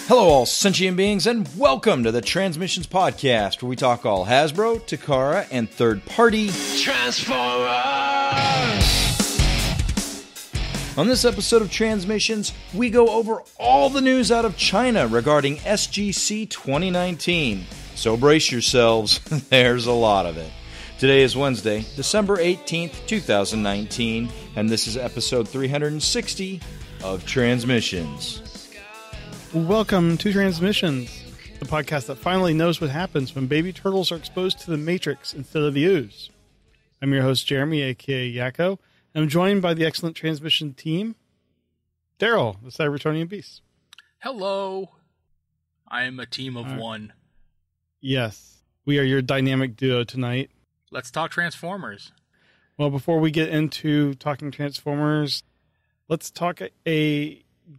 Hello, all sentient beings, and welcome to the Transmissions Podcast, where we talk all Hasbro, Takara, and third-party Transformers! On this episode of Transmissions, we go over all the news out of China regarding SGC 2019. So brace yourselves, there's a lot of it. Today is Wednesday, December 18th, 2019, and this is episode 360 of Transmissions. Welcome to Transmissions, the podcast that finally knows what happens when baby turtles are exposed to the Matrix instead of the ooze. I'm your host, Jeremy, a.k.a. Yakko, and I'm joined by the excellent Transmission team, Daryl, the Cybertronian Beast. Hello. I am a team of one. Yes, we are your dynamic duo tonight. Let's talk Transformers. Well, before we get into talking Transformers, let's talk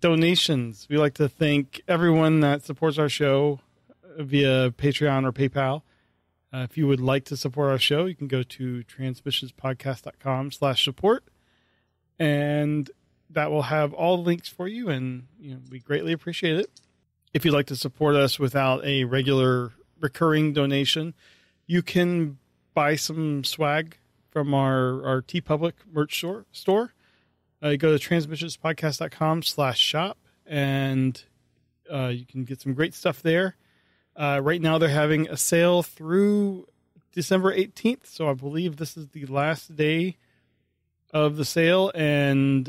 donations. We like to thank everyone that supports our show via Patreon or PayPal. If you would like to support our show, you can go to transmissionspodcast.com/support, and that will have all the links for you, and we greatly appreciate it. If you'd like to support us without a regular recurring donation, you can buy some swag from our TeePublic merch store. You go to transmissionspodcast.com/shop, and you can get some great stuff there. Right now they're having a sale through December 18th, so I believe this is the last day of the sale, and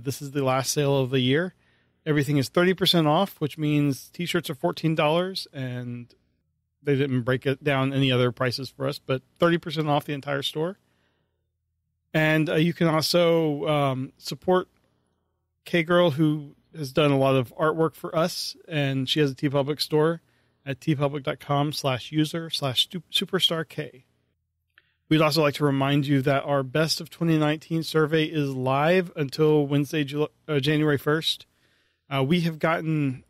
this is the last sale of the year. Everything is 30% off, which means t-shirts are $14, and they didn't break it down any other prices for us, but 30% off the entire store. And you can also support K-Girl, who has done a lot of artwork for us, and she has a TeePublic store at teepublic.com/user/superstark. We'd also like to remind you that our Best of 2019 survey is live until Wednesday, January 1st. We have gotten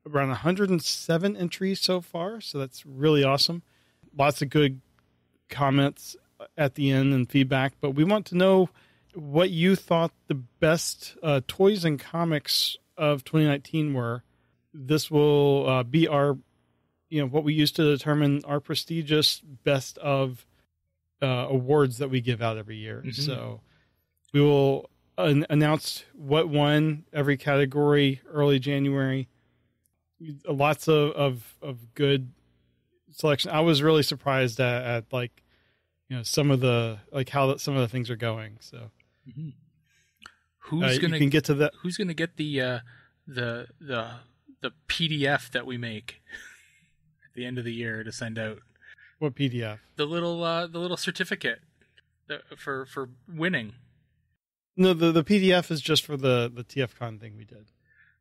around 107 entries so far, so that's really awesome. Lots of good comments at the end and feedback, but we want to know what you thought the best toys and comics of 2019 were. This will be our, what we use to determine our prestigious best of awards that we give out every year. Mm-hmm. So we will announce what won every category early January. Lots of good selection. I was really surprised at some of the some of the things are going. So mm-hmm. Who's going to get to that? Who's going to get the PDF that we make at the end of the year to send out? What PDF? The little certificate for winning. No, the PDF is just for the TFCon thing we did.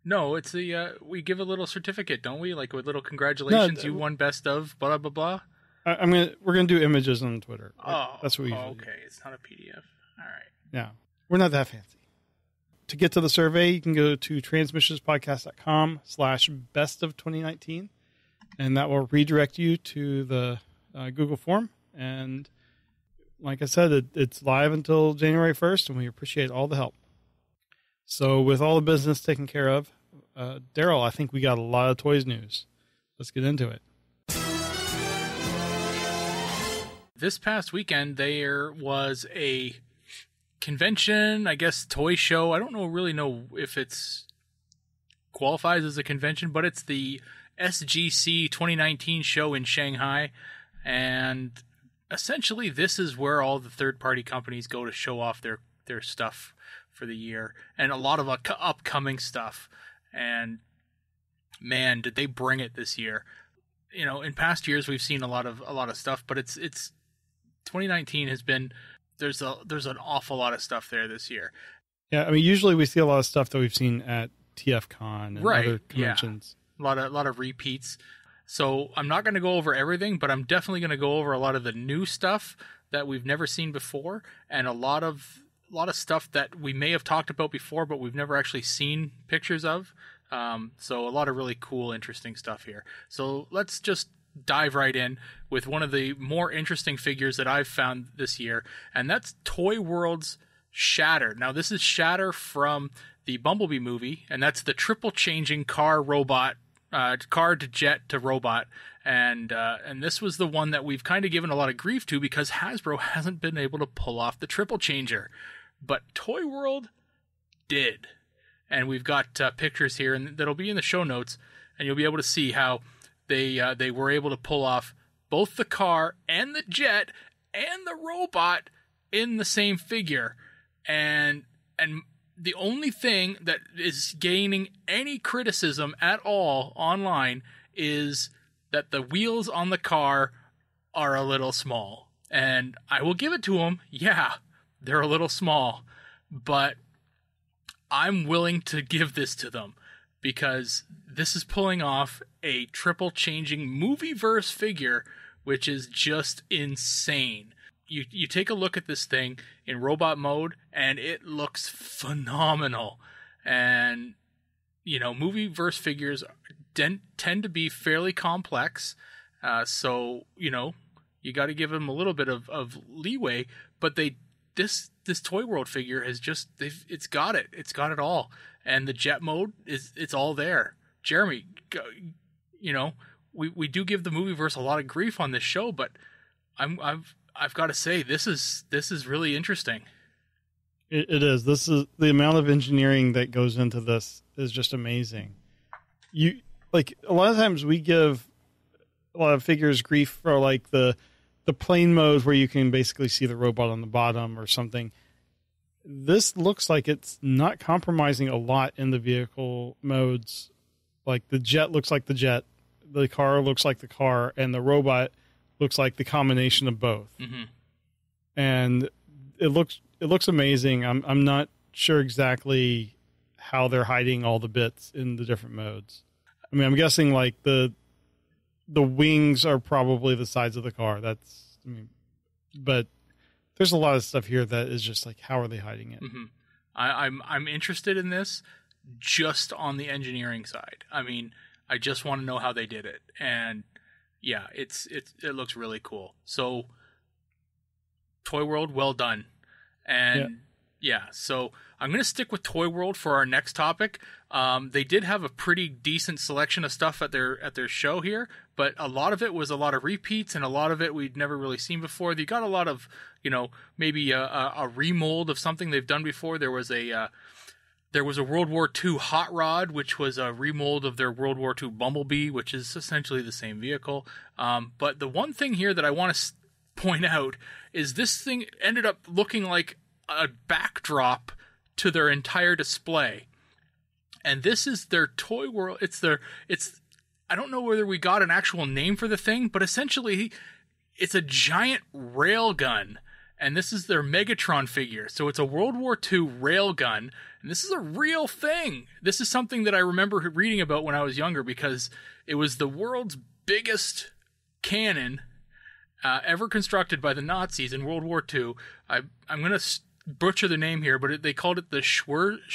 No, it's we give a little certificate, don't we? Like with little congratulations, you won best of blah blah blah. We're gonna do images on Twitter. Oh, that's what we usually okay. Do. It's not a PDF. All right. Yeah, we're not that fancy. To get to the survey, you can go to transmissionspodcast.com/best of 2019, and that will redirect you to the Google form. And like I said, it's live until January 1st, and we appreciate all the help. So with all the business taken care of, Daryl, I think we got a lot of toys news. Let's get into it. This past weekend, there was a convention, I guess, toy show. I don't really know if it's qualifies as a convention, but it's the SGC 2019 show in Shanghai. And essentially, this is where all the third-party companies go to show off their stuff for the year, and a lot of upcoming stuff. And man, did they bring it this year. In past years, we've seen a lot of stuff, but it's 2019 has been there's an awful lot of stuff there this year. Yeah, I mean, usually we see a lot of stuff that we've seen at TFCon and other conventions. Yeah. A lot of repeats. So I'm not going to go over everything, but I'm definitely going to go over a lot of the new stuff that we've never seen before, and a lot of stuff that we may have talked about before, but we've never actually seen pictures of. So a lot of really cool, interesting stuff here. So let's just dive right in with one of the more interesting figures that I've found this year, and that's Toy World's Shatter. Now, this is Shatter from the Bumblebee movie, and that's the triple changing car robot car to jet to robot, and this was the one that we've kind of given a lot of grief to because Hasbro hasn't been able to pull off the triple changer, but Toy World did, and we've got pictures here, and that'll be in the show notes, and you'll be able to see how they were able to pull off both the car and the jet and the robot in the same figure, and the only thing that is gaining any criticism at all online is that the wheels on the car are a little small. And I will give it to them. Yeah, they're a little small. But I'm willing to give this to them because this is pulling off a triple changing movieverse figure, which is just insane. You take a look at this thing in robot mode, and it looks phenomenal. And, movieverse figures tend to be fairly complex. So, you got to give them a little bit of leeway. But this Toy World figure has it's got it. It's got it all. And the jet mode, it's all there. Jeremy, we do give the movieverse a lot of grief on this show, but I've got to say, this is really interesting. It is. This is the amount of engineering that goes into this is just amazing. A lot of times we give a lot of figures grief for like the plane mode where you can basically see the robot on the bottom or something. This looks like it's not compromising a lot in the vehicle modes. Like the jet looks like the jet, the car looks like the car, and the robot looks like the combination of both. Mm-hmm. And it looks amazing. I'm not sure exactly how they're hiding all the bits in the different modes. I mean, I'm guessing like the wings are probably the sides of the car. But there's a lot of stuff here that is just like, how are they hiding it? Mm-hmm. I'm interested in this just on the engineering side. I mean, I just want to know how they did it. And yeah, it looks really cool. So Toy World, well done. And yeah, so I'm going to stick with Toy World for our next topic. They did have a pretty decent selection of stuff at their show here, but a lot of it was a lot of repeats, and a lot of it we'd never really seen before. They got a lot of, maybe a remold of something they've done before. There was a World War II Hot Rod, which was a remold of their World War II Bumblebee, which is essentially the same vehicle. But the one thing here that I want to point out is this thing ended up looking like a backdrop to their entire display. And this is their Toy World. I don't know whether we got an actual name for the thing, but essentially it's a giant rail gun. And this is their Megatron figure. So it's a World War II rail gun. And this is a real thing. This is something that I remember reading about when I was younger because it was the world's biggest cannon ever constructed by the Nazis in World War II. I'm going to butcher the name here, but they called it the Schwerzer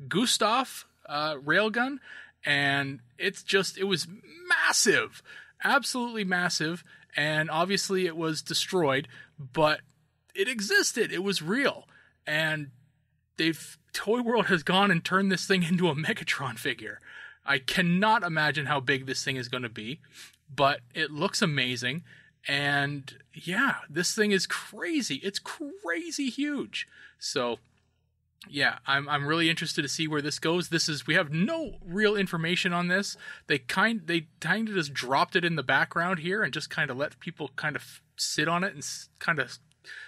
Gustav railgun. And it was massive, absolutely massive. And obviously it was destroyed, but it existed. It was real. And Toy World has gone and turned this thing into a Megatron figure. I cannot imagine how big this thing is going to be, but it looks amazing. And yeah, this thing is crazy. It's crazy huge. So yeah, I'm really interested to see where this goes. We have no real information on this. They kind of just dropped it in the background here and just kind of let people kind of sit on it and kind of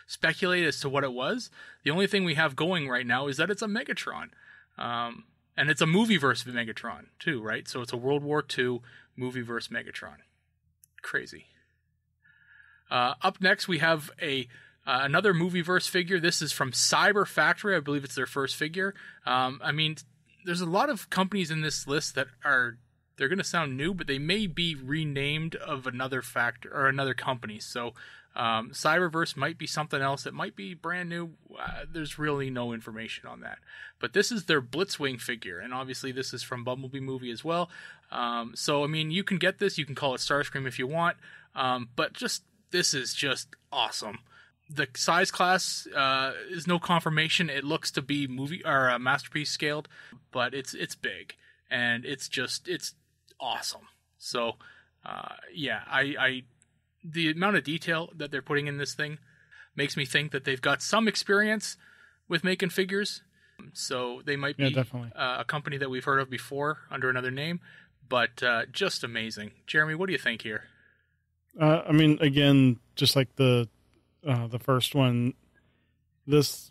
speculate as to what it was. The only thing we have going right now is that it's a Megatron. And it's a movieverse Megatron too, right? So it's a World War II movieverse Megatron. Crazy. Up next, we have another movieverse figure. This is from Cyber Factory. I believe it's their first figure. I mean, there's a lot of companies in this list that they're going to sound new, but they may be renamed of another factor or another company. So Cyberverse might be something else. It might be brand new. There's really no information on that. But this is their Blitzwing figure, and obviously this is from Bumblebee movie as well. So, I mean, you can get this. You can call it Starscream if you want. But this is just awesome. The size class is no confirmation. It looks to be movie or Masterpiece scaled, but it's big. and it's awesome. So, the amount of detail that they're putting in this thing makes me think that they've got some experience with making figures. So they might be definitely a company that we've heard of before under another name, but just amazing. Jeremy, what do you think here? I mean, again, just like the first one, this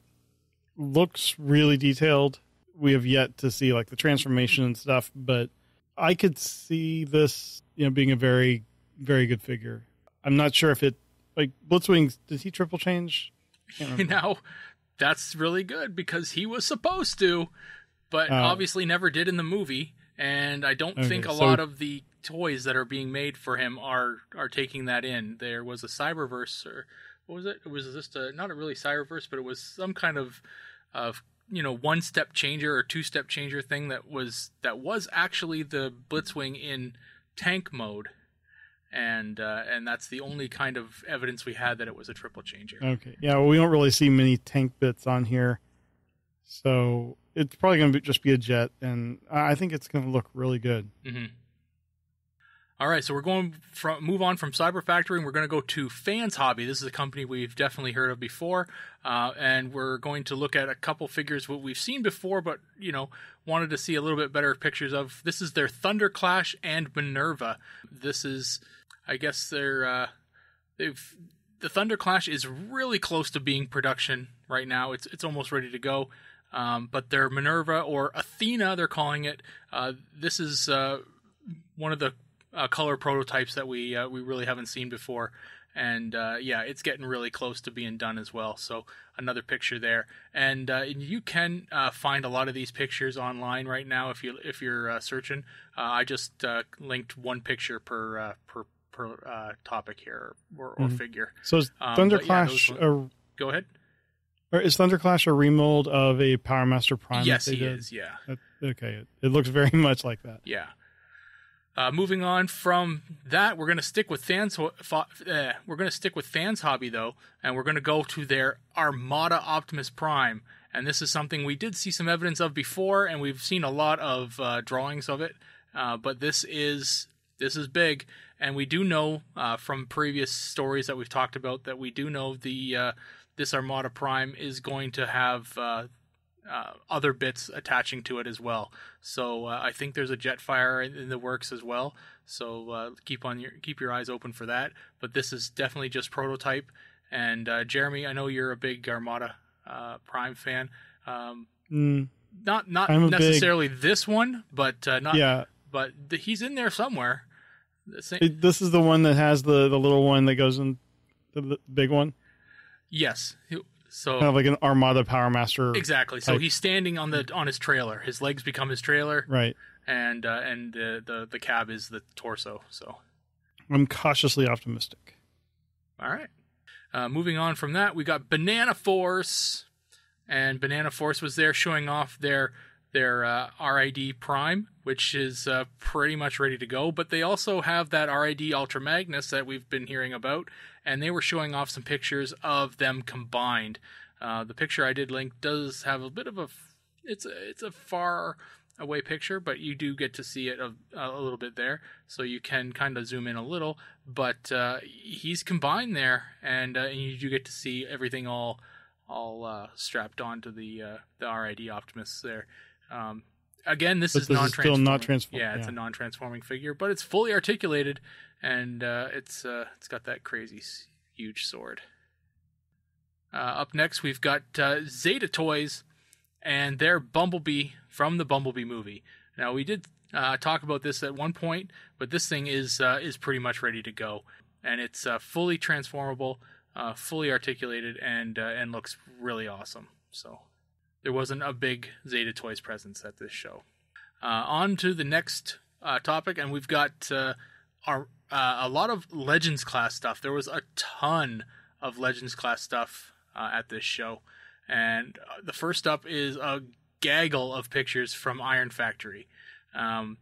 looks really detailed. We have yet to see like the transformation and stuff, but I could see this, being a very, very good figure. I'm not sure if it, like Blitzwing, did he triple change? Now, that's really good because he was supposed to, but obviously never did in the movie. And I don't think a lot of the toys that are being made for him are taking that in. There was a Cyberverse, or what was it? It was just not a really Cyberverse, but it was some kind of one-step changer or two-step changer thing that was actually the Blitzwing in tank mode. And that's the only kind of evidence we had that it was a triple changer. Okay. Yeah, well, we don't really see many tank bits on here. So it's probably going to just be a jet, and I think it's going to look really good. Mm-hmm. All right, so we're going move on from Cyber Factory, and we're going to go to Fans Hobby. This is a company we've definitely heard of before, and we're going to look at a couple figures what we've seen before, but wanted to see a little bit better pictures of. This is their Thunder Clash and Minerva. This is, I guess, the Thunder Clash is really close to being production right now. It's almost ready to go. But their Minerva, or Athena, they're calling it. This is one of the color prototypes that we really haven't seen before, and it's getting really close to being done as well. So another picture there, and you can find a lot of these pictures online right now if you're searching. I just linked one picture per topic here or figure. So is Thunder Clash? Go ahead. Or is Thunder Clash a remold of a Power Master Prime? Yes, he is. Yeah. Okay, it looks very much like that. Yeah. Moving on from that, we're going to stick with Fans. We're going to stick with Fans Hobby though, and we're going to go to their Armada Optimus Prime. And this is something we did see some evidence of before, and we've seen a lot of drawings of it. But this is big, and we do know from previous stories that we've talked about that we do know this Armada Prime is going to have other bits attaching to it as well. So I think there's a Jetfire in the works as well. So keep your eyes open for that. But this is definitely just prototype. And Jeremy, I know you're a big Armada Prime fan. Not necessarily this one, but But he's in there somewhere. This is the one that has the little one that goes in the big one. Yes. So kind of like an Armada Power Master. Exactly. So he's standing on his trailer. His legs become his trailer. Right. And the cab is the torso. So I'm cautiously optimistic. All right. Moving on from that, we got Banana Force, and Banana Force was there showing off their RID Prime, which is pretty much ready to go. But they also have that RID Ultra Magnus that we've been hearing about, and they were showing off some pictures of them combined. The picture I did link does have a bit of it's a far away picture, but you do get to see it a little bit there, so you can kind of zoom in a little. But he's combined there, and you do get to see everything all strapped onto the RID Optimus there. Again, this is non-transforming. Still not transforming. Yeah, it's a non-transforming figure, but it's fully articulated, and it's got that crazy huge sword. Up next, we've got Zeta Toys and their Bumblebee from the Bumblebee movie. Now, we did talk about this at one point, but this thing is pretty much ready to go, and it's fully transformable, fully articulated, and looks really awesome. So there wasn't a big Zeta Toys presence at this show. On to the next topic, and we've got a lot of Legends class stuff. There was a ton of Legends class stuff at this show, and the first up is a gaggle of pictures from Iron Factory, and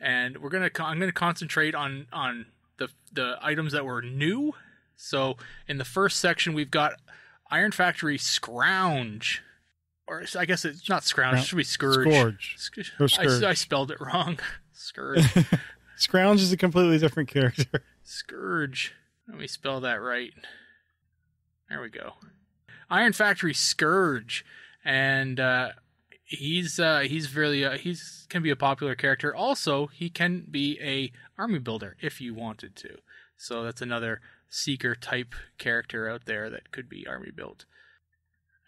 I'm gonna concentrate on the items that were new. So in the first section, we've got Iron Factory Scrounge. or I guess it's not Scrounge. It should be Scourge. Or Scourge. I spelled it wrong. Scourge. Scrounge is a completely different character. Scourge. Let me spell that right. There we go. Iron Factory Scourge, and he's really he's can be a popular character. Also, he can be a army builder if you wanted to. So that's another Seeker type character out there that could be army built.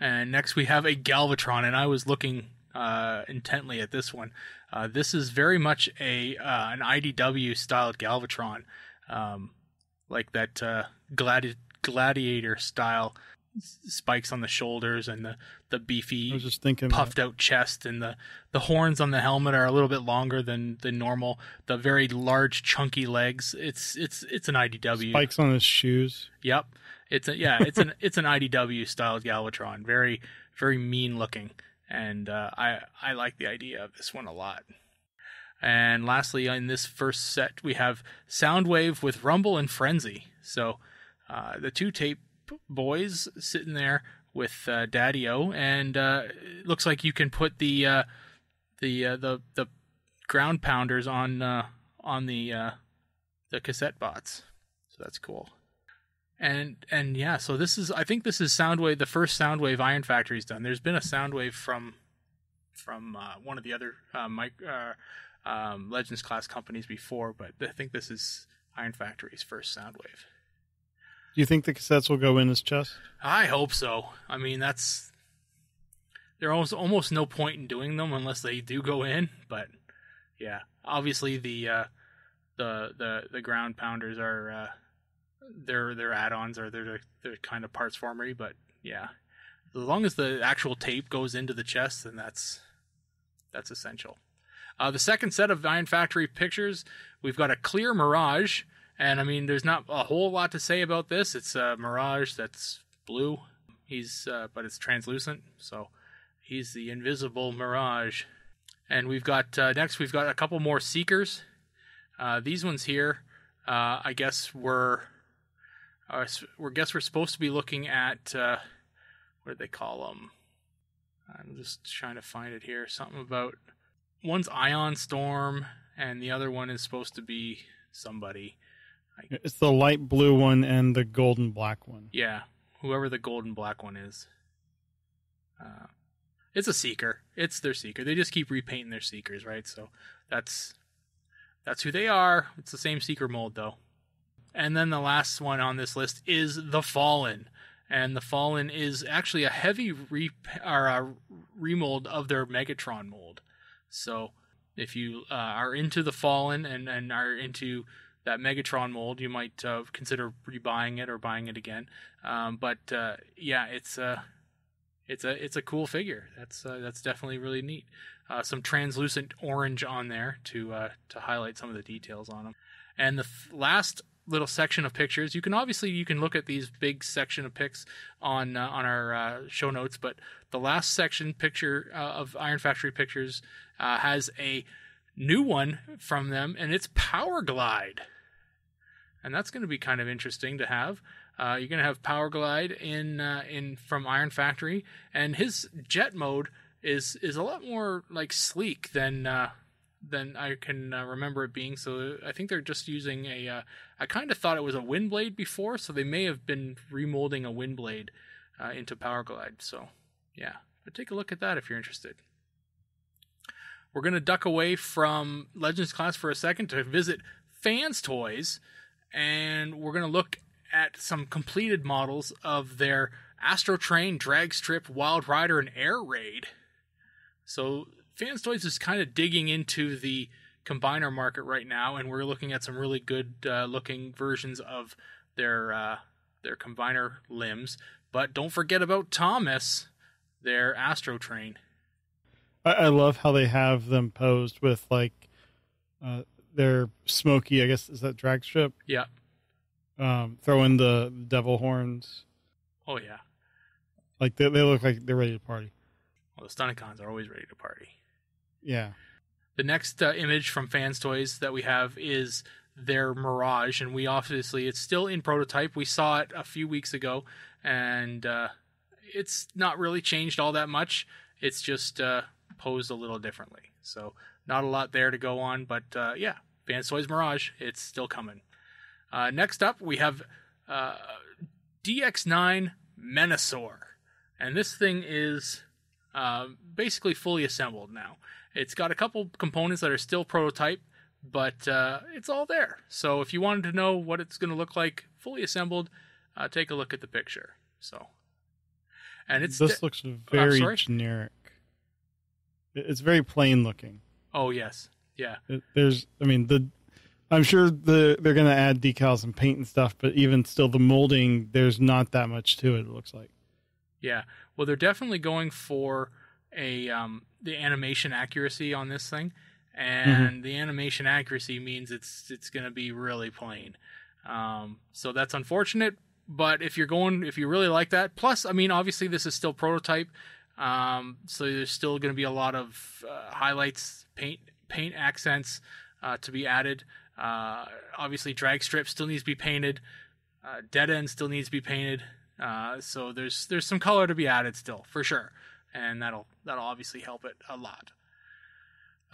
And next we have a Galvatron, and I was looking intently at this one. This is very much an IDW styled Galvatron, like that gladiator style spikes on the shoulders and the beefy I was just thinking puffed out chest, and the horns on the helmet are a little bit longer than normal. The very large chunky legs. It's an IDW. Spikes on his shoes. Yep. It's an IDW styled Galvatron. Very, very mean looking. And I like the idea of this one a lot. And lastly, in this first set, we have Soundwave with Rumble and Frenzy. So the two tape boys sitting there with Daddy-O, and it looks like you can put the ground pounders on the cassette bots. So that's cool. And yeah, so I think this is Soundwave, the first Soundwave Iron Factory's done. There's been a Soundwave from one of the other Legends class companies before, but I think this is Iron Factory's first Soundwave. Do you think the cassettes will go in his chest? I hope so. I mean, there's almost no point in doing them unless they do go in. But yeah, obviously the ground pounders are they're add-ons, or they're kind of parts formery. But yeah, as long as the actual tape goes into the chest, then that's essential. The second set of Iron Factory pictures, we've got a clear Mirage. And I mean, there's not a whole lot to say about this. It's a Mirage that's blue. But it's translucent, so he's the invisible Mirage. And we've got next we've got a couple more Seekers. These ones here, I guess we're supposed to be looking at what do they call them? I'm just trying to find it here. Something about one's Ion Storm, and the other one is supposed to be somebody. It's the light blue one and the golden black one. Yeah, whoever the golden black one is. It's a Seeker. It's their Seeker. They just keep repainting their Seekers, right? So that's who they are. It's the same Seeker mold, though. And then the last one on this list is the Fallen. And the Fallen is actually a heavy remold of their Megatron mold. So if you are into the Fallen and are into that Megatron mold, you might consider rebuying it or buying it again. But yeah, it's a cool figure. That's definitely really neat. Some translucent orange on there to highlight some of the details on them. And the last little section of pictures, you can look at these big section of pics on our show notes, but the last section picture of Iron Factory pictures has a new one from them, and it's Powerglide. And that's going to be kind of interesting to have. You're going to have Powerglide in from Iron Factory, and his jet mode is a lot more like sleek than I can remember it being. So I think they're just using I kind of thought it was a Windblade before, so they may have been remolding a Windblade into Powerglide. So yeah, but take a look at that if you're interested. We're going to duck away from Legends class for a second to visit Fans Toys, and we're going to look at some completed models of their Astro Train, Drag Strip, Wild Rider, and Air Raid. So Fans Toys is kind of digging into the combiner market right now, and we're looking at some really good looking versions of their combiner limbs. But don't forget about Thomas, their Astro Train. I love how they have them posed with like their smoky, I guess, is that drag strip? Yeah. Throw in the devil horns. Oh, yeah. Like they look like they're ready to party. Well, the Stunticons are always ready to party. Yeah. The next image from Fans Toys that we have is their Mirage, and it's still in prototype. We saw it a few weeks ago, and it's not really changed all that much. It's just posed a little differently. So not a lot there to go on, but yeah, Fans Toys Mirage, it's still coming. Next up, we have Dx9 Menasor. And this thing is basically fully assembled now. It's got a couple components that are still prototype, but it's all there. So if you wanted to know what it's going to look like fully assembled, take a look at the picture. So, and this looks very generic. It's very plain looking. Oh yes, yeah. I'm sure they're going to add decals and paint and stuff, but even still, the molding, there's not that much to it. It looks like. Yeah, well, they're definitely going for the animation accuracy on this thing, and the animation accuracy means it's going to be really plain. So that's unfortunate. But if you really like that, plus, I mean, obviously this is still prototype, so there's still going to be a lot of highlights, paint accents to be added. Obviously, drag strip still needs to be painted. Dead end still needs to be painted. So there's some color to be added still, for sure, and that'll obviously help it a lot.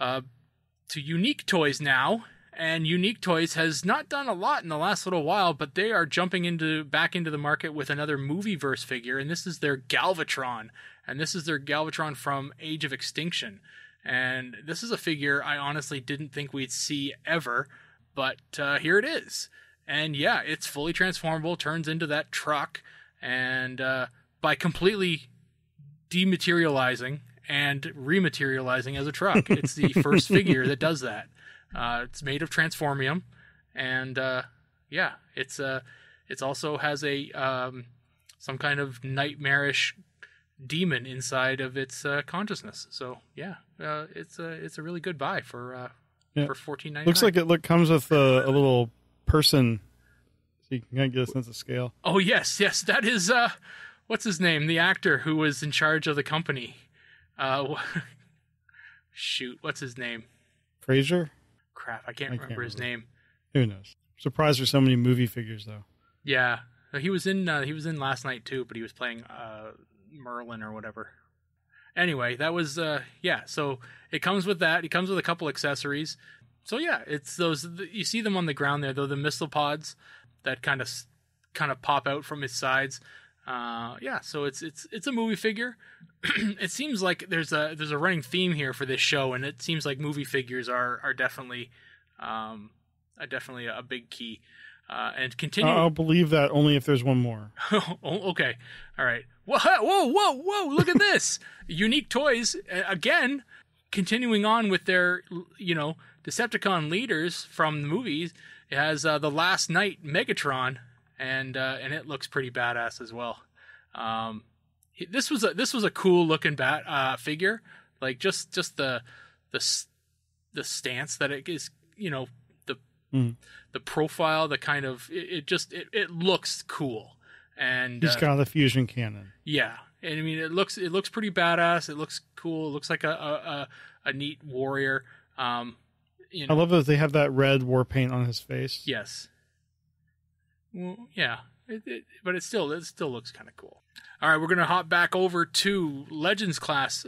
To Unique Toys now. And Unique Toys has not done a lot in the last little while, but they are jumping back into the market with another Movieverse figure, and this is their Galvatron. And this is their Galvatron from Age of Extinction. And this is a figure I honestly didn't think we'd see ever, but here it is. And yeah, it's fully transformable, turns into that truck, and by completely dematerializing and rematerializing as a truck. It's the first figure that does that. It's made of transformium, and yeah, it's also has a some kind of nightmarish demon inside of its consciousness. So yeah, it's a really good buy for $14.99. Looks like it comes with a little person, so you can kind of get a sense of scale. Oh yes, that is what's his name? The actor who was in charge of the company. Shoot, what's his name? Fraser? Crap, I can't remember his name. Who knows? Surprised there's so many movie figures though. Yeah, he was in last night too, but he was playing Merlin or whatever. Anyway, that was yeah. So it comes with that. It comes with a couple accessories. So yeah, it's those you see them on the ground there, though, the missile pods that kind of pop out from his sides. Yeah, so it's a movie figure. It seems like there's a running theme here for this show, and it seems like movie figures are definitely a big key. And continue. I'll believe that only if there's one more. Okay, all right. Whoa! Look at this. Unique Toys again, continuing on with their Decepticon leaders from the movies. It has the Last Night Megatron. And it looks pretty badass as well. This was a cool looking figure, like just the stance that it is, the profile, the kind of it looks cool. And he's got the fusion cannon. Yeah, and I mean it looks pretty badass. It looks cool. It looks like a neat warrior. I love that they have that red war paint on his face. Yes. Well, yeah, but it still looks kind of cool. All right, we're going to hop back over to Legends class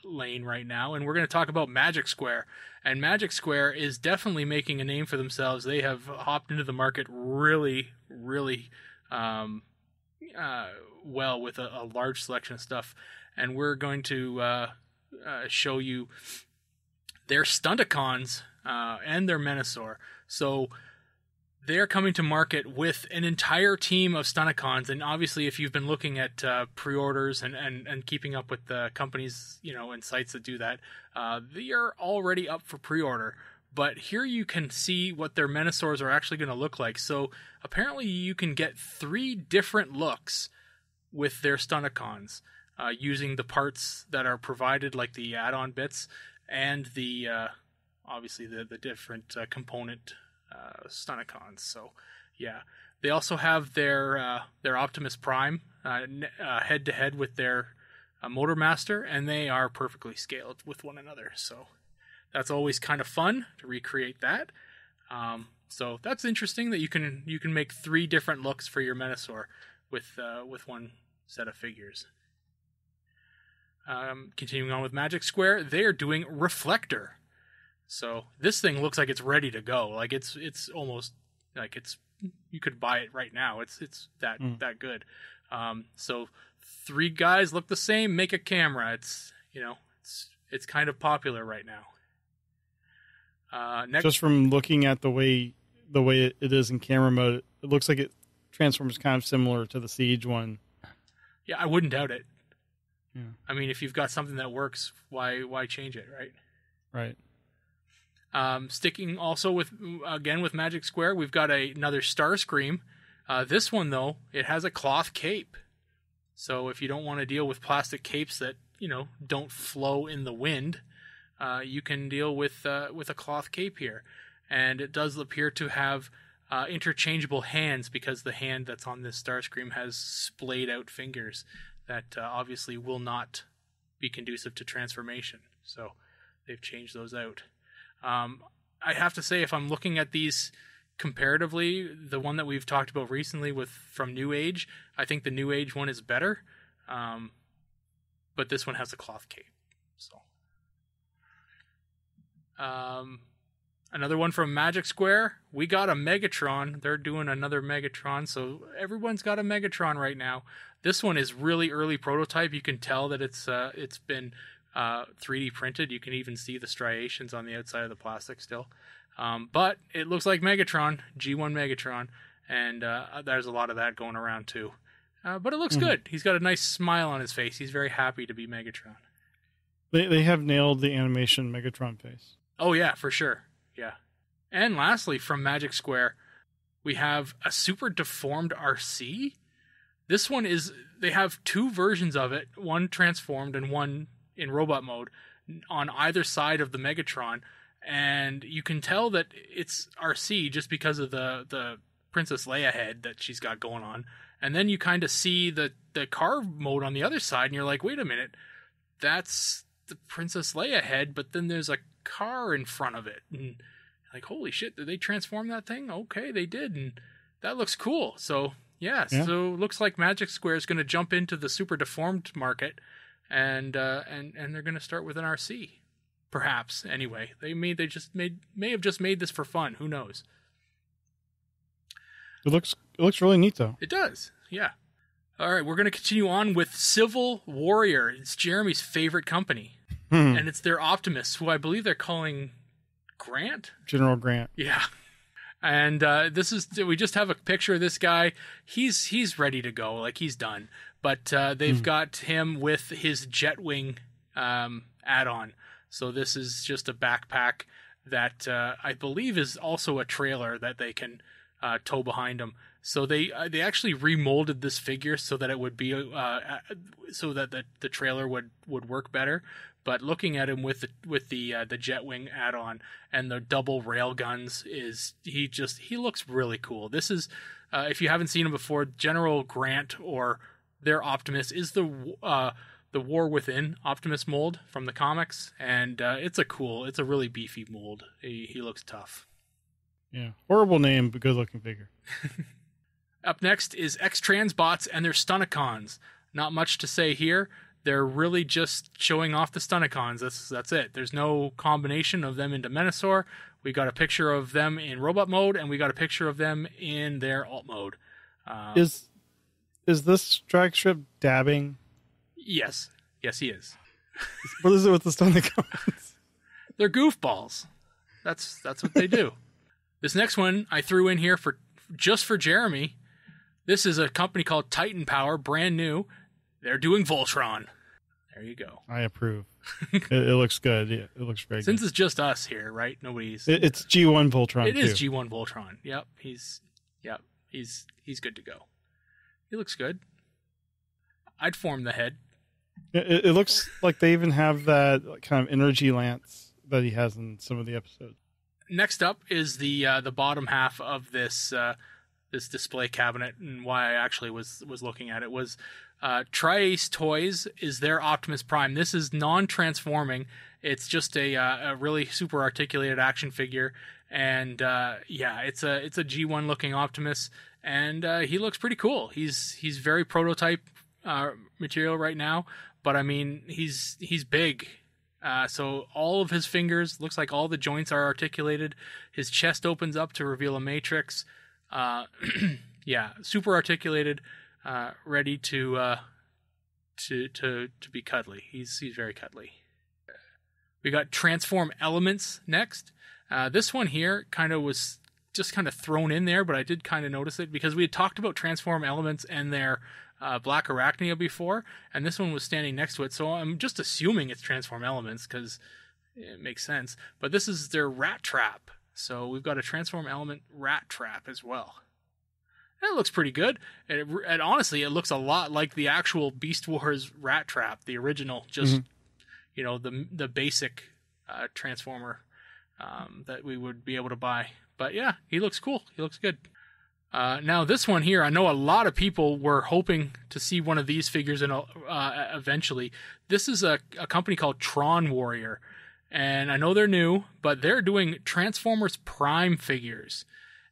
lane right now, and we're going to talk about Magic Square. And Magic Square is definitely making a name for themselves. They have hopped into the market really, really well with a large selection of stuff. And we're going to show you their Stunticons and their Menasor. So they're coming to market with an entire team of Stunticons, and obviously if you've been looking at pre-orders and keeping up with the companies, and sites that do that, they are already up for pre-order. But here you can see what their Menasors are actually going to look like. So apparently you can get 3 different looks with their Stunticons, using the parts that are provided, like the add-on bits, and the obviously the different component Stunticons. So yeah, they also have their Optimus Prime head to head with their Motormaster, and they are perfectly scaled with one another. So that's always kind of fun to recreate that. So that's interesting that you can make 3 different looks for your Menasor with one set of figures. Continuing on with Magic Square, they are doing Reflector. So this thing looks like it's ready to go. Like it's almost like you could buy it right now. It's that good. So 3 guys look the same, make a camera. It's kind of popular right now. Next, just from looking at the way it is in camera mode, it looks like it transforms kind of similar to the Siege one. Yeah, I wouldn't doubt it. Yeah. I mean, if you've got something that works, why change it, right? Right. Sticking also with Magic Square, we've got another Starscream. This one, though, it has a cloth cape. So if you don't want to deal with plastic capes that, don't flow in the wind, you can deal with a cloth cape here. And it does appear to have interchangeable hands, because the hand that's on this Starscream has splayed out fingers that obviously will not be conducive to transformation. So they've changed those out. I have to say, if I'm looking at these comparatively, the one that we've talked about recently from New Age, I think the New Age one is better. But this one has a cloth cape. So, another one from Magic Square. We got a Megatron. They're doing another Megatron. So everyone's got a Megatron right now. This one is really early prototype. You can tell that it's been 3D printed. You can even see the striations on the outside of the plastic still. But it looks like Megatron, G1 Megatron, and there's a lot of that going around too. But it looks good. He's got a nice smile on his face. He's very happy to be Megatron. They have nailed the animation Megatron face. Oh yeah, for sure. Yeah. And lastly, from Magic Square, we have a super deformed Arcee. This one they have 2 versions of it, one transformed and one in robot mode, on either side of the Megatron. And you can tell that it's Arcee just because of the Princess Leia head that she's got going on. And then you kind of see the car mode on the other side, and you're like, wait a minute, that's the Princess Leia head, but then there's a car in front of it. And like, holy shit, did they transform that thing? Okay, they did, and that looks cool. So, yeah. So it looks like Magic Square is going to jump into the super deformed market, and they're going to start with an Arcee. Perhaps, anyway. They may have just made this for fun. Who knows? It looks really neat, though. It does, yeah. All right, we're going to continue on with Civil Warrior. It's Jeremy's favorite company. And it's their Optimus, who I believe they're calling Grant? General Grant. Yeah. And we just have a picture of this guy. He's ready to go. Like, he's done. But they've got him with his Jetwing add-on. So this is just a backpack that I believe is also a trailer that they can tow behind them. So they actually remolded this figure so that it would be so that the trailer would work better. But looking at him with the Jetwing add-on and the double rail guns, he looks really cool. This is if you haven't seen him before, General Grant, or their Optimus, is the War Within Optimus mold from the comics, and it's a really beefy mold. He looks tough. Yeah, horrible name, but good looking figure. Up next is X-Transbots and their Stunticons. Not much to say here. They're really just showing off the Stunticons. That's it. There's no combination of them into Menasor. We got a picture of them in robot mode, and we got a picture of them in their alt mode. Is this drag strip dabbing? Yes, he is. What is it with the Stunticons? They're goofballs. That's what they do. This next one I threw in here for Jeremy. This is a company called Titan Power, brand new. They're doing Voltron. There you go. I approve. it looks good. Yeah, it looks very good. Since it's just us here, right? Nobody's. It's G1 Voltron. It is G1 Voltron. Yep. He's good to go. He looks good. I'd form the head. It looks like they even have that kind of energy lance that he has in some of the episodes. Next up is the bottom half of this display cabinet, and why I actually was looking at it was Tri-Ace Toys is their Optimus Prime. This is non-transforming. It's just a really super articulated action figure, and it's a G1 looking Optimus, and he looks pretty cool. He's very prototype material right now, but I mean, he's big. So all of his fingers, looks like all the joints are articulated. His chest opens up to reveal a matrix. Yeah, super articulated, ready to be cuddly. He's very cuddly. We got transform elements next. This one here was just kind of thrown in there, but I did kind of notice it because we had talked about transform elements and their Black Arachnia before, and this one was standing next to it, so I'm just assuming it's transform elements because it makes sense. But this is their rat trap, so we've got a transform element rat trap as well. And it looks pretty good, and honestly, it looks a lot like the actual Beast Wars rat trap, the original, just the basic transformer that we would be able to buy. But yeah, he looks cool. He looks good. Now this one here, I know a lot of people were hoping to see one of these figures eventually. This is a company called Tron Warrior, and I know they're new, but they're doing Transformers Prime figures,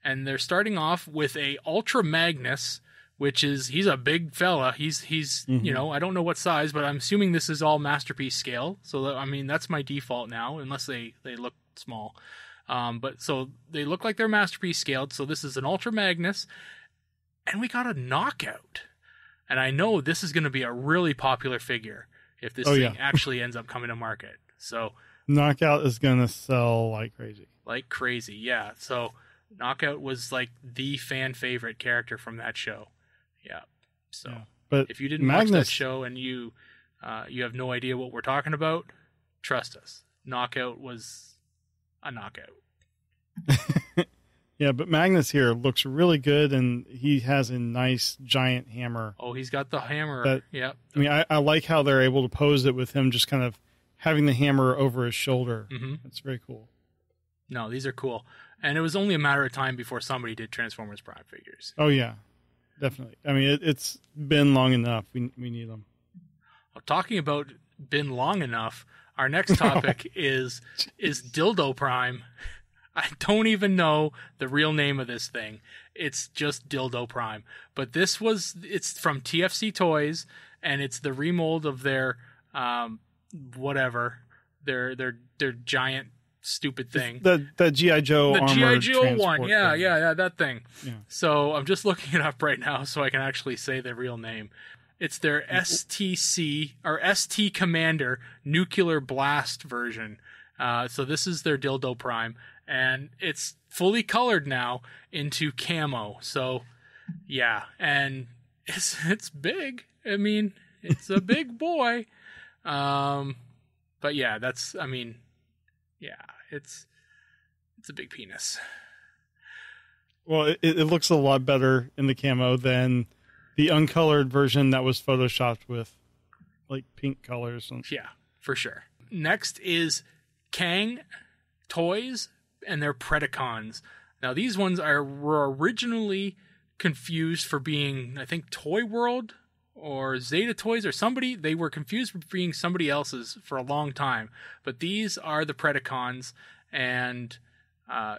and they're starting off with a Ultra Magnus, he's a big fella. He's I don't know what size, but I'm assuming this is all Masterpiece scale. So I mean that's my default now, unless they look small. But so they look like they're Masterpiece scaled. So this is an Ultra Magnus, and we got a Knockout. And I know this is going to be a really popular figure if this thing actually ends up coming to market. So Knockout is going to sell like crazy. Like crazy, yeah. So Knockout was like the fan favorite character from that show. Yeah. So but if you didn't watch that show and you have no idea what we're talking about, trust us. Knockout was a knockout. Yeah, but Magnus here looks really good, and he has a nice giant hammer. Oh, he's got the hammer. Yeah. I mean, I like how they're able to pose it with him just kind of having the hammer over his shoulder. Mm-hmm. It's very cool. No, these are cool. And it was only a matter of time before somebody did Transformers Prime figures. Oh, yeah. Definitely. I mean, it's been long enough. We need them. Well, talking about been long enough, our next topic is Dildo Prime. I don't even know the real name of this thing. It's just Dildo Prime. But it's from TFC Toys, and it's the remold of their their giant stupid thing. The G.I. Joe the G.I. Joe one. Yeah, that thing. Yeah. So I'm just looking it up right now so I can actually say the real name. It's their STC or ST Commander Nuclear Blast version. So this is their Dildo Prime, and it's fully colored now into camo. So yeah, and it's big. I mean, it's a big boy. But yeah, it's a big penis. Well, it looks a lot better in the camo than the uncolored version that was photoshopped with like pink colors. Yeah, for sure. Next is Kang Toys and their Predacons. Now these ones were originally confused for being, I think, Toy World or Zeta Toys or somebody. They were confused for being somebody else's for a long time. But these are the Predacons, and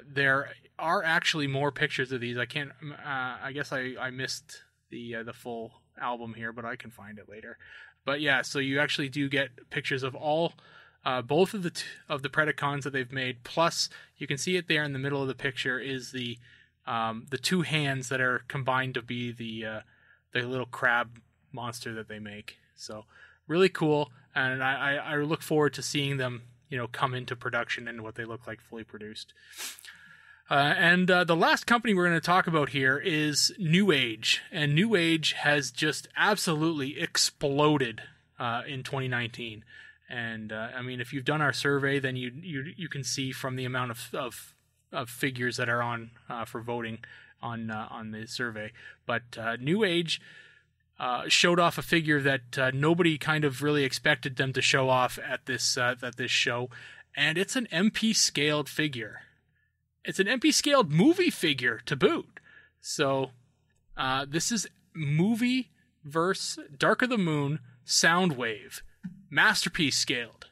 there are actually more pictures of these. I can't. I guess I missed the full album here, but I can find it later. But yeah, so you actually do get pictures of all both of the Predacons that they've made. Plus, you can see it there in the middle of the picture is the two hands that are combined to be the little crab monster that they make. So really cool, and I look forward to seeing them, come into production and what they look like fully produced. And the last company we're going to talk about here is New Age, and New Age has just absolutely exploded in 2019. And I mean, if you've done our survey, then you can see from the amount of figures that are on for voting on the survey. But New Age showed off a figure that nobody kind of really expected them to show off at this show, and it's an MP scaled figure. It's an MP scaled movie figure to boot. So this is movie verse Dark of the Moon Soundwave, Masterpiece scaled.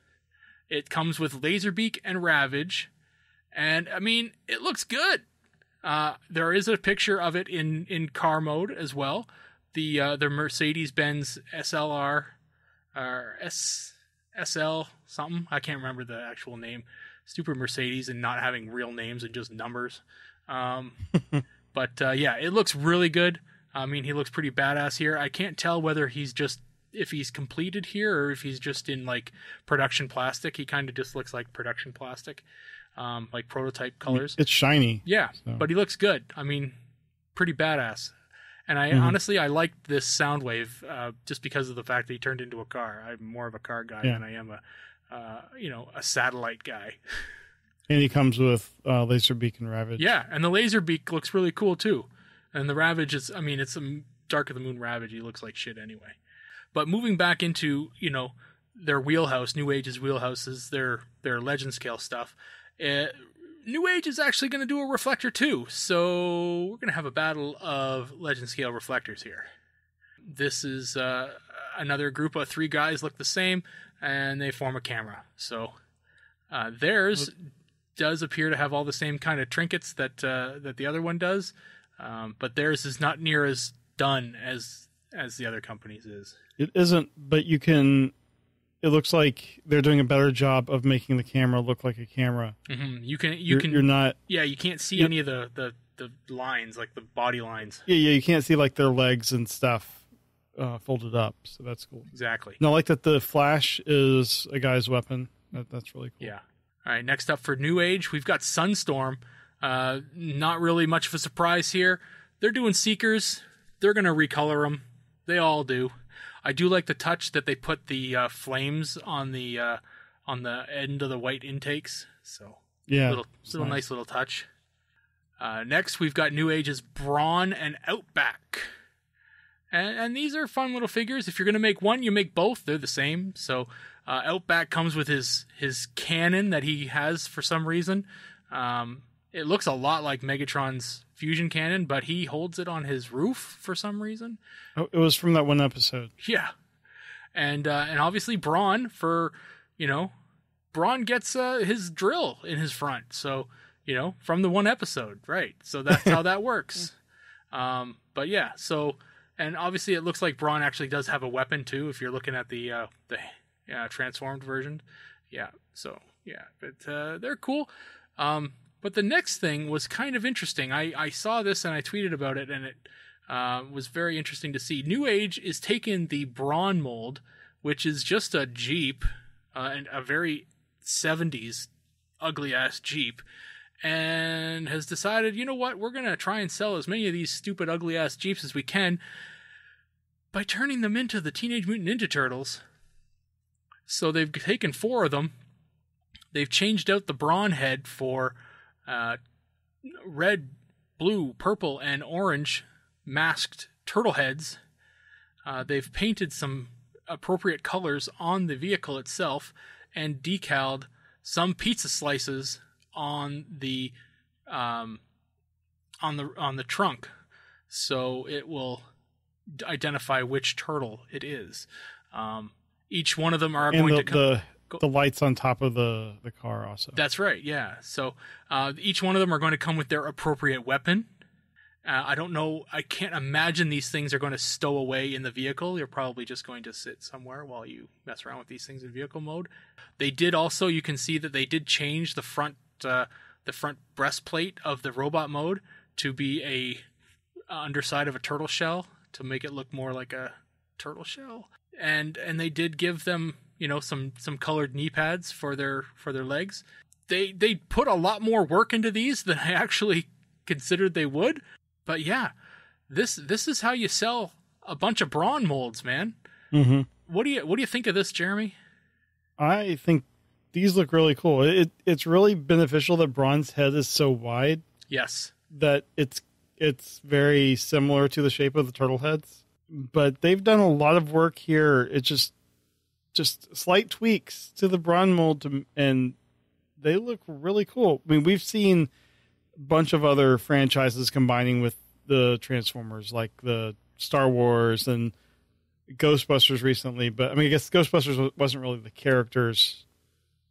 It comes with Laserbeak and Ravage, and I mean, it looks good. There is a picture of it in car mode as well. The Mercedes-Benz SLR or SL something. I can't remember the actual name. Stupid Mercedes and not having real names and just numbers. But yeah, it looks really good. I mean, he looks pretty badass here. I can't tell whether if he's completed here or if he's just in like production plastic. He kind of just looks like production plastic, like prototype colors. It's shiny. Yeah, so. But he looks good. I mean, pretty badass. And honestly, I liked this Soundwave just because of the fact that he turned into a car. I'm more of a car guy than I am a satellite guy. And he comes with laser beak and Ravage. Yeah, and the laser beak looks really cool too. And the Ravage is, I mean, it's a Dark of the Moon Ravage. He looks like shit anyway. But moving back into, their wheelhouse, New Age's wheelhouse is their legend scale stuff. New Age is actually going to do a Reflector too. So we're going to have a battle of legend scale Reflectors here. This is another group of 3 guys look the same, and they form a camera. So theirs does appear to have all the same kind of trinkets that the other one does, but theirs is not near as done as the other company's is. It isn't, but it looks like they're doing a better job of making the camera look like a camera. Mm-hmm. You're not. Yeah, you can't see any of the lines, like the body lines. Yeah, you can't see like their legs and stuff folded up. So that's cool. Exactly. And I like that the flash is a guy's weapon. That's really cool. Yeah. All right. Next up for New Age, we've got Sunstorm. Not really much of a surprise here. They're doing Seekers. They're going to recolor them. They all do. I do like the touch that they put the flames on the end of the white intakes. So yeah, little nice little touch. Next, we've got New Age's Brawn and Outback, and these are fun little figures. If you're going to make one, you make both. They're the same. So Outback comes with his cannon that he has for some reason. It looks a lot like Megatron's fusion cannon, but he holds it on his roof for some reason. Oh, it was from that one episode. Yeah. And obviously Brawn Brawn gets his drill in his front. So, from the one episode, right. So that's how that works. But yeah, so, and obviously it looks like Brawn actually does have a weapon too, if you're looking at the transformed version. Yeah. So yeah, but they're cool. But the next thing was kind of interesting. I saw this and I tweeted about it, and it was very interesting to see. New Age is taking the Brawn mold, which is just a Jeep, and a very 70s ugly-ass Jeep, and has decided, you know what, we're going to try and sell as many of these stupid ugly-ass Jeeps as we can by turning them into the Teenage Mutant Ninja Turtles. So they've taken 4 of them. They've changed out the Brawn head for red, blue, purple, and orange masked turtle heads. They've painted some appropriate colors on the vehicle itself and decaled some pizza slices on the trunk, so it will identify which turtle it is. Each one of them are going to come. The lights on top of the car also. That's right, yeah. So each one of them are going to come with their appropriate weapon. I don't know. I can't imagine these things are going to stow away in the vehicle. You're probably just going to sit somewhere while you mess around with these things in vehicle mode. They did also, you can see that they did change the front breastplate of the robot mode to be a underside of a turtle shell to make it look more like a turtle shell. And they did give them, some colored knee pads for their legs. They put a lot more work into these than I actually considered they would. But yeah, this is how you sell a bunch of Brawn molds, man. Mm-hmm. What do you think of this, Jeremy? I think these look really cool. It's really beneficial that Brawn's head is so wide. Yes. That it's very similar to the shape of the turtle heads. But they've done a lot of work here. It's just slight tweaks to the Brawn mold, and they look really cool. I mean, we've seen a bunch of other franchises combining with the Transformers, like the Star Wars and Ghostbusters recently. But I mean, I guess Ghostbusters wasn't really the characters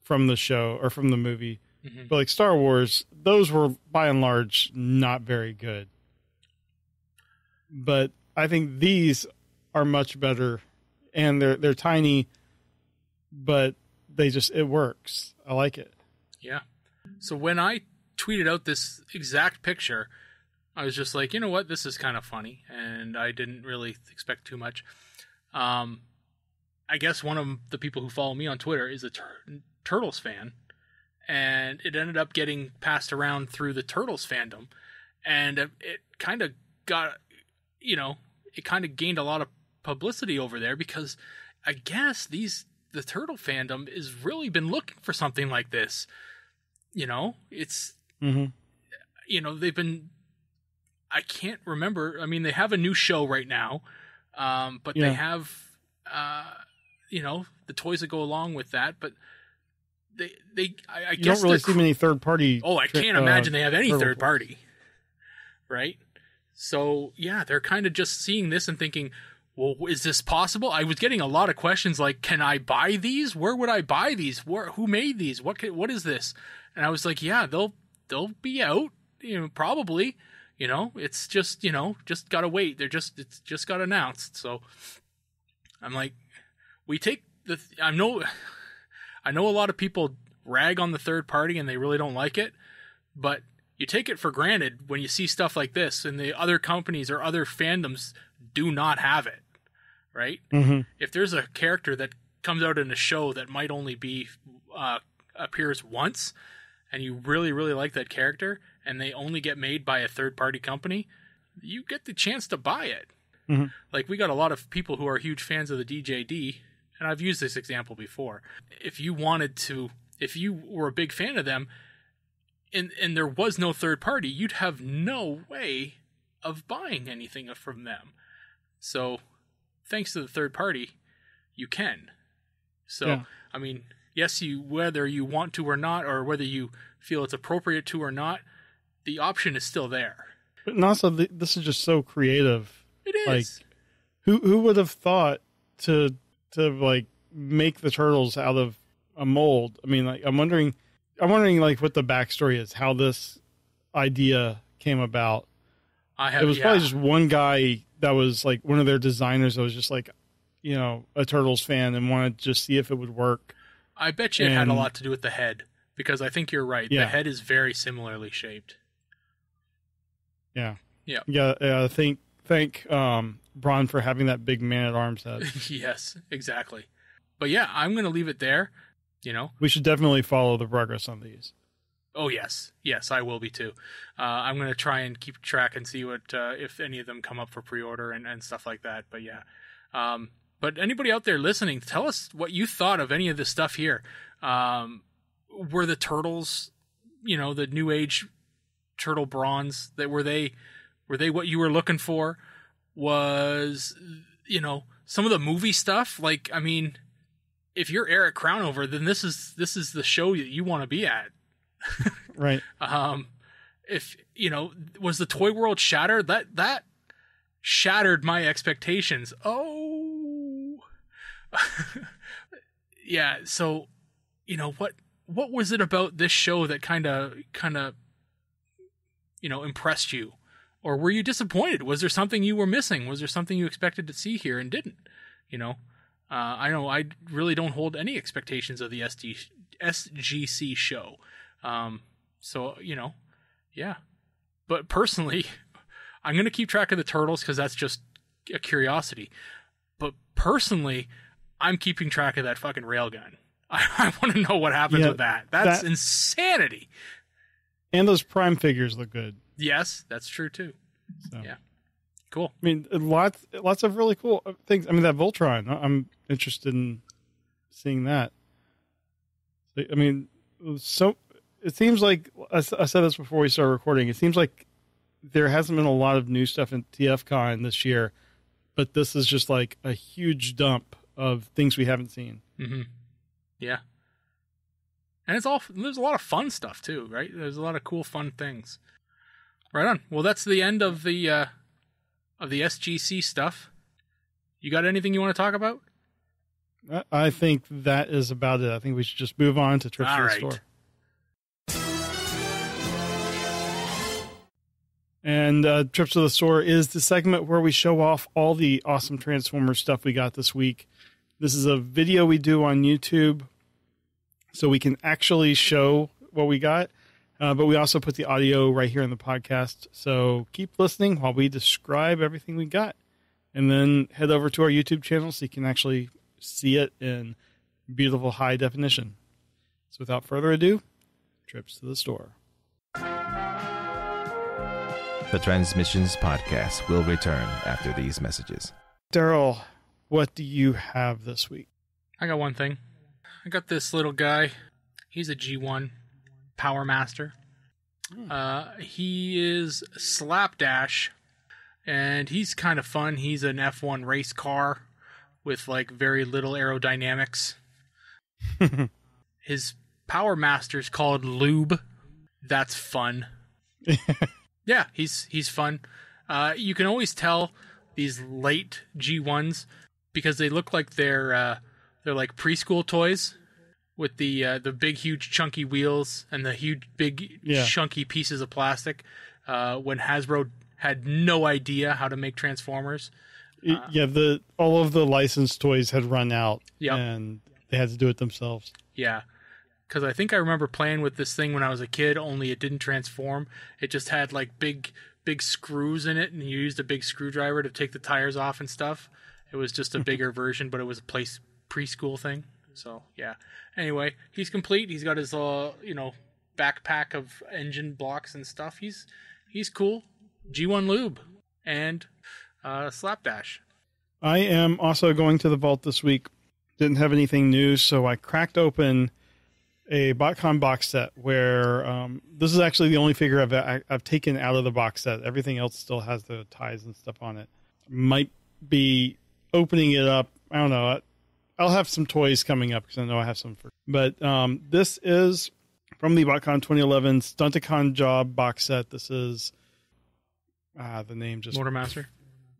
from the show or from the movie. Mm-hmm. But like Star Wars, those were by and large not very good. But I think these are much better and they're tiny, but it works. I like it. Yeah. So when I tweeted out this exact picture, I was just like, you know what, this is kind of funny, and I didn't really expect too much. I guess one of the people who follow me on Twitter is a Turtles fan, and it ended up getting passed around through the Turtles fandom, and it kind of got, it kind of gained a lot of publicity over there, because I guess the Turtle fandom has really been looking for something like this. It's, they've been, I can't remember. I mean, they have a new show right now, but they have, the toys that go along with that, but I you guess don't really see many third party. Oh, I can't imagine they have any third party. Right. So yeah, they're kind of just seeing this and thinking, well, is this possible? I was getting a lot of questions like, can I buy these? Where would I buy these? Who made these? What is this? And I was like, yeah, they'll be out, probably, it's just, just gotta wait. It's just got announced. So I'm like, I know a lot of people rag on the third party and they really don't like it, but you take it for granted when you see stuff like this, and the other companies or other fandoms do not have it, right? Mm-hmm. If there's a character that comes out in a show that might only be appears once, and you really, really like that character, and they only get made by a third-party company, you get the chance to buy it. Mm-hmm. Like, we got a lot of people who are huge fans of the DJD, and I've used this example before. If you were a big fan of them, and there was no third party, you'd have no way of buying anything from them. So, thanks to the third party, you can. So, yeah. I mean, yes, whether you want to or not, or whether you feel it's appropriate to or not, the option is still there. And also, this is just so creative. It is. Like, who would have thought to like make the turtles out of a mold? I mean, like, I'm wondering like what the backstory is, how this idea came about. It was probably just one guy that was like one of their designers that was just like, a Turtles fan and wanted to just see if it would work. I bet you it had a lot to do with the head, because I think you're right. Yeah. The head is very similarly shaped. Yeah. Yeah. Yeah. Thank Braun for having that big man-at-arms head. Yes, exactly. But yeah, I'm going to leave it there. We should definitely follow the progress on these. Oh, yes. Yes, I will be too. I'm going to try and keep track and see what if any of them come up for pre-order and stuff like that. But yeah. But anybody out there listening, tell us what you thought of any of this stuff here. Were the turtles, the new age turtle bronze, were they what you were looking for? Was, some of the movie stuff? Like, I mean, if you're Eric Crownover, then this is the show that you want to be at. Right. If, was the toy world shattered? That shattered my expectations. Oh, yeah. So, what was it about this show that kind of, impressed you? Or were you disappointed? Was there something you were missing? Was there something you expected to see here and didn't? I know I really don't hold any expectations of the SGC show. So, yeah. But personally, I'm going to keep track of the turtles because that's just a curiosity. But personally, I'm keeping track of that fucking railgun. I want to know what happens with that. That's insanity. And those Prime figures look good. Yes, that's true too. So. Yeah. Cool. I mean, lots of really cool things. I mean, that Voltron, I'm interested in seeing that. I mean, so it seems like, I said this before we started recording, it seems like there hasn't been a lot of new stuff in TFCon this year, but this is just like a huge dump of things we haven't seen. Mm-hmm. Yeah. And there's a lot of fun stuff too, right? There's a lot of cool, fun things. Right on. Well, that's the end of the SGC stuff. You got anything you want to talk about? I think that is about it. I think we should just move on to Trips to the Store. And Trips to the Store is the segment where we show off all the awesome Transformers stuff we got this week. This is a video we do on YouTube, so we can actually show what we got. But we also put the audio right here in the podcast. So keep listening while we describe everything we got. And then head over to our YouTube channel so you can actually see it in beautiful high definition. So without further ado, trips to the store. The Transmissions Podcast will return after these messages. Daryl, what do you have this week? I got one thing. I got this little guy. He's a G1 Power Master. He is Slapdash, and he's kind of fun. He's an F1 race car with like very little aerodynamics. His Power Master's called Lube. That's fun. Yeah, he's fun. You can always tell these late G1s because they look like they're like preschool toys with the big, huge, chunky wheels and the huge, big, chunky pieces of plastic. When Hasbro had no idea how to make Transformers. All of the licensed toys had run out, and they had to do it themselves. Yeah. Because I think I remember playing with this thing when I was a kid, only it didn't transform. It just had like big screws in it, and you used a big screwdriver to take the tires off and stuff. It was just a bigger version, but it was a preschool thing. So, yeah. Anyway, he's complete. He's got his backpack of engine blocks and stuff. He's cool. G1 Lube and Slapdash. I am also going to the vault this week. Didn't have anything new, so I cracked open a BotCon box set where this is actually the only figure I've taken out of the box set. Everything else still has the ties and stuff on it. Might be opening it up. I don't know. I'll have some toys coming up because I know I have some. But this is from the BotCon 2011 Stunticon Job box set. This is the name just Motormaster.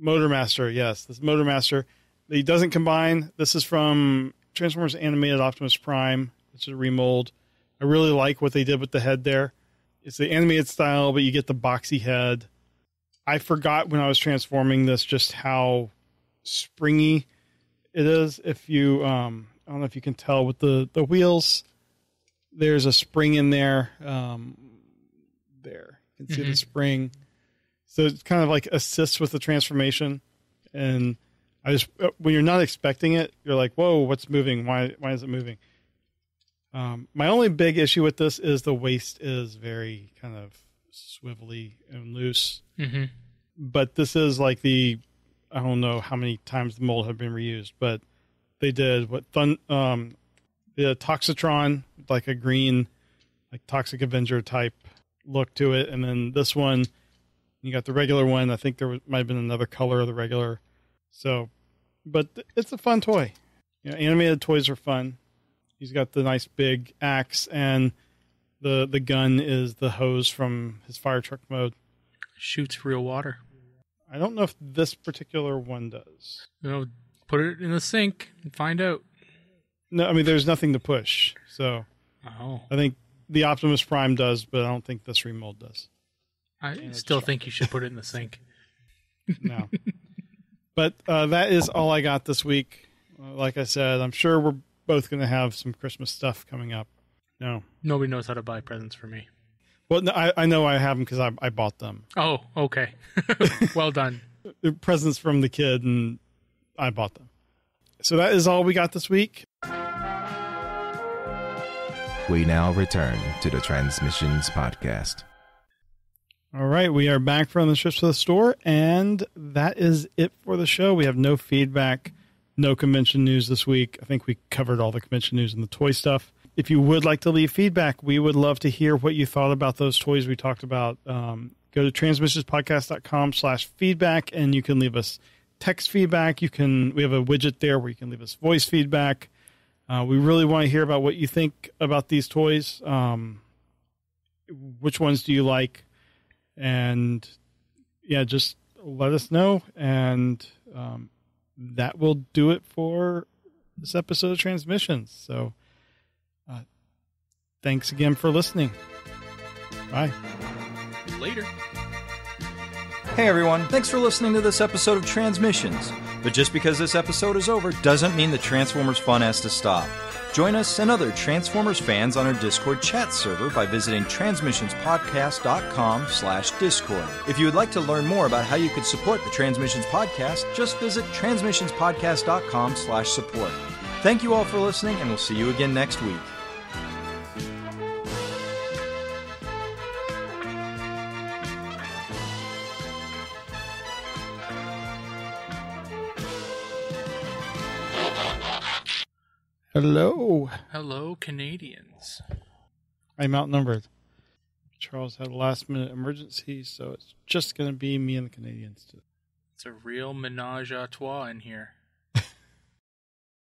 Motormaster, yes. This Motormaster. He doesn't combine. This is from Transformers Animated Optimus Prime. It's a remold. I really like what they did with the head there. It's the animated style, but you get the boxy head. I forgot when I was transforming this just how springy it is. If you, I don't know if you can tell with the wheels, there's a spring in there. There, you can see the spring. So it's kind of like assists with the transformation. And when you're not expecting it, you're like, whoa, what's moving? Why is it moving? My only big issue with this is the waist is very kind of swivelly and loose. Mm-hmm. But this is like I don't know how many times the mold had been reused, but they did the Toxitron, like a green, like Toxic Avenger type look to it. And then this one, you got the regular one. I think might have been another color of the regular. So, but it's a fun toy. Animated toys are fun. He's got the nice big axe, and the gun is the hose from his fire truck mode. Shoots real water. I don't know if this particular one does. Put it in the sink and find out. No, I mean, there's nothing to push. So I think the Optimus Prime does, but I don't think this remold does. I still think you should put it in the sink. No. But that is all I got this week. Like I said, I'm sure we're both going to have some Christmas stuff coming up. No. Nobody knows how to buy presents for me. Well, no, I know I have them because I bought them. Oh, okay. Well done. They're presents from the kid, and I bought them. So that is all we got this week. We now return to the Transmissions Podcast. All right, we are back from the trips to the store, and that is it for the show. We have no feedback, no convention news this week. I think we covered all the convention news and the toy stuff. If you would like to leave feedback, we would love to hear what you thought about those toys we talked about. Go to transmissionspodcast.com/feedback, and you can leave us text feedback. We have a widget there where you can leave us voice feedback. We really want to hear about what you think about these toys. Which ones do you like? And yeah, just let us know. And that will do it for this episode of Transmissions. So thanks again for listening. Bye. Later. Hey everyone, thanks for listening to this episode of Transmissions. But just because this episode is over doesn't mean the Transformers fun has to stop. Join us and other Transformers fans on our Discord chat server by visiting transmissionspodcast.com/discord. If you would like to learn more about how you could support the Transmissions Podcast, just visit transmissionspodcast.com/support. Thank you all for listening, and we'll see you again next week. Hello. Hello, Canadians. I'm outnumbered. Charles had a last-minute emergency, so it's just going to be me and the Canadians today. It's a real menage a trois in here.